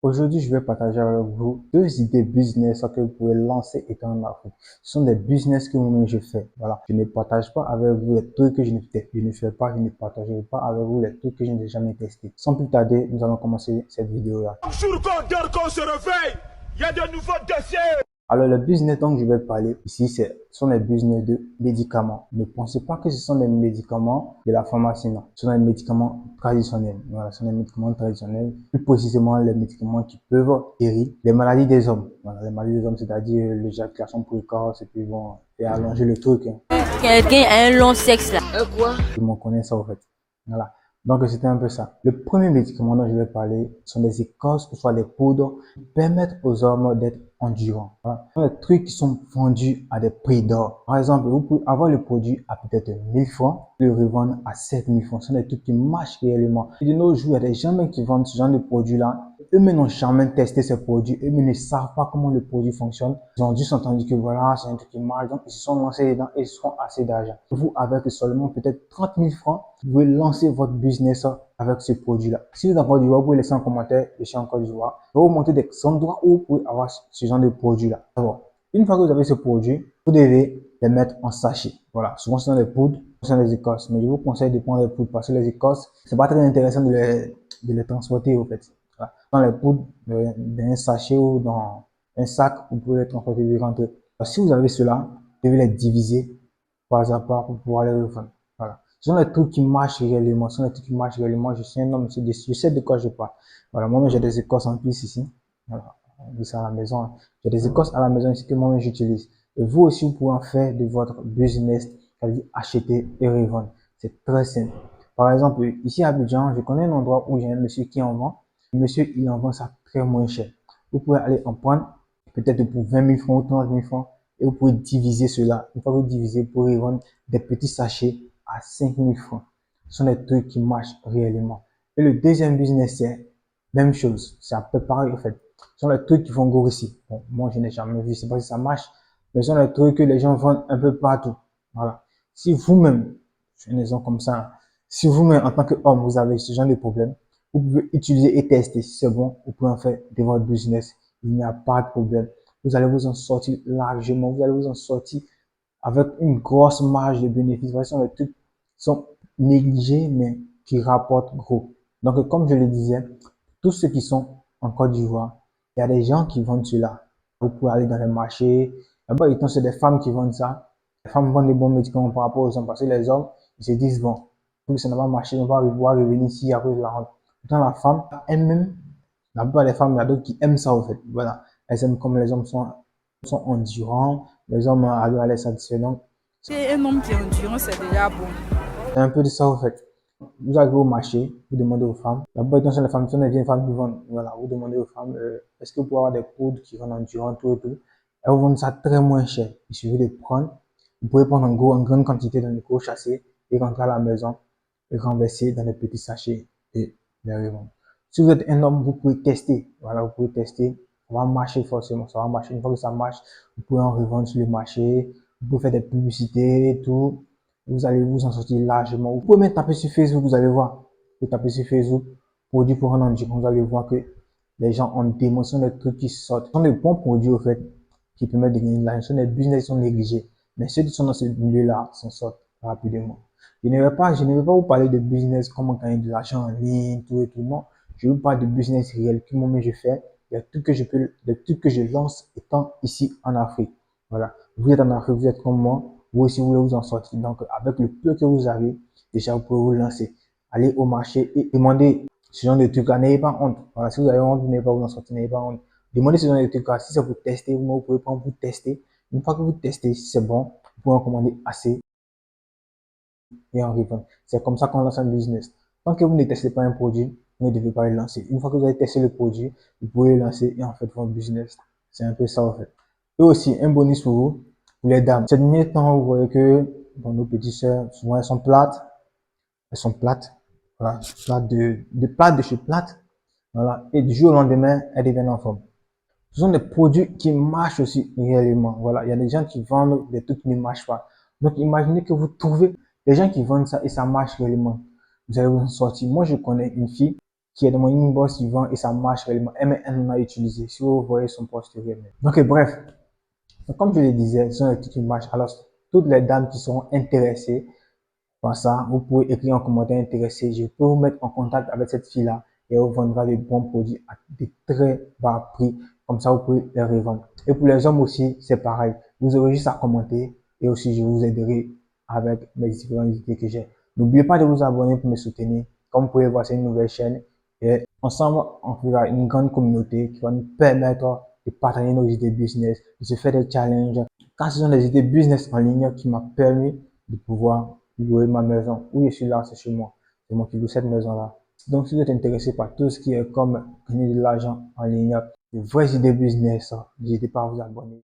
Aujourd'hui, je vais partager avec vous deux idées business que vous pouvez lancer étant en Afrique. Ce sont des business que moi-même je fais. Voilà. Je ne partage pas avec vous les trucs que je ne fais pas, je ne partagerai pas avec vous les trucs que je n'ai jamais testés. Sans plus tarder, nous allons commencer cette vidéo-là. Jour qu'on dort, qu'on se réveille, il y a de nouveaux dossiers. Alors, le business dont je vais parler ici, ce sont les business de médicaments. Ne pensez pas que ce sont des médicaments de la pharmacie, non. Ce sont des médicaments traditionnels. Voilà, ce sont des médicaments traditionnels. Plus précisément, les médicaments qui peuvent guérir les maladies des hommes. Voilà, les maladies des hommes, c'est-à-dire l'éjaculation précoce et puis bon, et allonger le truc. Quelqu'un a un long sexe là. Quoi? Tout le monde connaît ça, en fait. Voilà. Donc, c'était un peu ça. Le premier médicament dont je vais parler sont des écorces ou soit des poudres qui permettent aux hommes d'être endurants. Voilà. Ce sont des trucs qui sont vendus à des prix d'or. Par exemple, vous pouvez avoir le produit à peut-être 1000 francs, le revendre à 7000 francs. Ce sont des trucs qui marchent réellement. Et de nos jours, il y a des gens qui vendent ce genre de produits-là. Eux-mêmes n'ont jamais testé ces produits. Eux-mêmes ne savent pas comment le produit fonctionne. Ils ont juste entendu que voilà, c'est un truc qui marche. Donc, ils se sont lancés dedans et ils se font assez d'argent. Vous, avec seulement peut-être 30 000 francs, vous pouvez lancer votre business avec ce produit-là. Si vous êtes en Côte d'Ivoire, vous pouvez laisser un commentaire. Je suis en Côte d'Ivoire. Je vais vous montrer des endroits où vous pouvez avoir ce genre de produit-là. D'abord, une fois que vous avez ce produit, vous devez les mettre en sachet. Voilà. Souvent, ce sont des poudres, ce sont des écorces. Mais je vous conseille de prendre les poudres parce que les écorces, c'est pas très intéressant de les transporter, au fait. Voilà. Dans les poudres, dans un sachet ou dans un sac, vous pouvez les transporter de rentrer. Si vous avez cela, vous devez les diviser pas à pas pour pouvoir les revendre. Voilà. Ce sont les trucs qui marchent réellement. Ce sont les trucs qui marchent réellement. Je suis un homme, je sais de quoi je parle. Voilà. Moi-même, j'ai des écorces en plus ici. Voilà. On dit ça à la maison. J'ai des écorces à la maison ici que moi-même j'utilise. Et vous aussi, vous pouvez en faire de votre business, c'est-à-dire acheter et revendre. C'est très simple. Par exemple, ici à Abidjan, je connais un endroit où j'ai un monsieur qui en vend. Le monsieur, il en vend ça très moins cher. Vous pouvez aller en prendre, peut-être pour 20 000 francs ou 30 000 francs, et vous pouvez diviser cela. Une fois que vous divisez, vous pouvez vendre des petits sachets à 5 000 francs. Ce sont des trucs qui marchent réellement. Et le deuxième business, c'est même chose. C'est à peu pareil, en fait. Ce sont les trucs qui vont grossir. Bon, moi, je n'ai jamais vu, c'est pas si ça marche, mais ce sont les trucs que les gens vendent un peu partout. Voilà. Si vous-même, je fais une exemple comme ça, si vous-même, en tant qu'homme, vous avez ce genre de problème, vous pouvez utiliser et tester. Si c'est bon, vous pouvez en faire de votre business. Il n'y a pas de problème. Vous allez vous en sortir largement. Vous allez vous en sortir avec une grosse marge de bénéfices. Ce sont les trucs qui sont négligés, mais qui rapportent gros. Donc, comme je le disais, tous ceux qui sont en Côte d'Ivoire, il y a des gens qui vendent cela. Vous pouvez aller dans les marchés. Là-bas, c'est des femmes qui vendent ça. Les femmes vendent des bons médicaments par rapport aux hommes parce que les hommes, ils se disent, bon, vu que ça n'a pas marché, on va pouvoir revenir ici à cause de la honte. Pourtant, la femme, elle-même, la plupart des femmes, il y a d'autres qui aiment ça, au fait. Voilà. Elles aiment comme les hommes sont endurants, les hommes arrivent à les satisfaire. Donc, C'est un homme qui est endurant, c'est déjà bon. c'est un peu de ça, au fait. Vous arrivez au marché, vous demandez aux femmes. La plupart du temps, c'est les femmes, ce sont les vieilles femmes qui vendent. Voilà, vous demandez aux femmes, est-ce que vous pouvez avoir des poudres qui sont endurantes, tout et tout. Elles vous vendent ça très moins cher. Il suffit de prendre. Vous pouvez prendre en grande quantité dans les gros châssis et rentrer à la maison et renverser dans les petits sachets et les revendre. Si vous êtes un homme, vous pouvez tester. Voilà, vous pouvez tester. Ça va marcher forcément. Ça va marcher. Une fois que ça marche, vous pouvez en revendre sur le marché. Vous pouvez faire des publicités et tout. Vous allez vous en sortir largement. Vous pouvez même taper sur Facebook, vous allez voir. Vous pouvez taper sur Facebook, produits pour un endurant. Vous allez voir que les gens ont des émotions, des trucs qui sortent. Ce sont des bons produits, au fait, qui permettent de gagner de l'argent. Ce sont des business qui sont négligés. Mais ceux qui sont dans ce milieu-là s'en sortent rapidement. Je ne vais pas vous parler de business, comment gagner de l'argent en ligne, tout et tout. Non. Je vous parle de business réel que moi-même je fais. Il y a tout que je peux, des trucs que je lance étant ici en Afrique. Voilà. Vous êtes en Afrique, vous êtes comme moi. Vous aussi, vous voulez vous en sortir. Donc, avec le peu que vous avez, déjà, vous pouvez vous lancer. Allez au marché et demandez ce genre de trucs-là. N'ayez pas honte. Voilà. Si vous avez honte, vous n'avez pas vous en sortir. N'ayez pas honte. Demandez ce genre de trucs-là. Si c'est pour tester, vous pouvez prendre pour tester. Une fois que vous testez, si c'est bon, vous pouvez en commander assez et en revendre. C'est comme ça qu'on lance un business. Tant que vous ne testez pas un produit, vous ne devez pas le lancer. Une fois que vous avez testé le produit, vous pouvez le lancer et en fait votre business. C'est un peu ça en fait. Et aussi, un bonus pour les dames. Ces derniers temps, vous voyez que bon, nos petites sœurs, souvent elles sont plates. Elles sont plates. Voilà, plates plates de chez plates. Voilà. Et du jour au lendemain, elles deviennent en forme. Ce sont des produits qui marchent aussi réellement. Voilà, il y a des gens qui vendent des trucs qui ne marchent pas. Donc, imaginez que vous trouvez des gens qui vendent ça et ça marche réellement. Vous allez vous en sortir. Moi, je connais une fille. qui est dans mon inbox, qui vend et ça marche réellement. MN a utilisé. Si vous voyez son post réellement. Donc, bref. Donc, comme je le disais, ce sont des trucs qui marchent. Alors, toutes les dames qui seront intéressées par ça, vous pouvez écrire en commentaire intéressé. Je peux vous mettre en contact avec cette fille-là et elle vous vendra des bons produits à des très bas prix. Comme ça, vous pouvez les revendre. Et pour les hommes aussi, c'est pareil. Vous aurez juste à commenter et aussi je vous aiderai avec mes différentes idées que j'ai. N'oubliez pas de vous abonner pour me soutenir. Comme vous pouvez voir, c'est une nouvelle chaîne. Et ensemble, on fera une grande communauté qui va nous permettre de partager nos idées business, de se faire des challenges. Car ce sont des idées business en ligne qui m'ont permis de pouvoir louer ma maison. Où je suis là, c'est chez moi. C'est moi qui loue cette maison-là. Donc, si vous êtes intéressé par tout ce qui est comme gagner de l'argent en ligne, de vraies idées business, n'hésitez pas à vous abonner.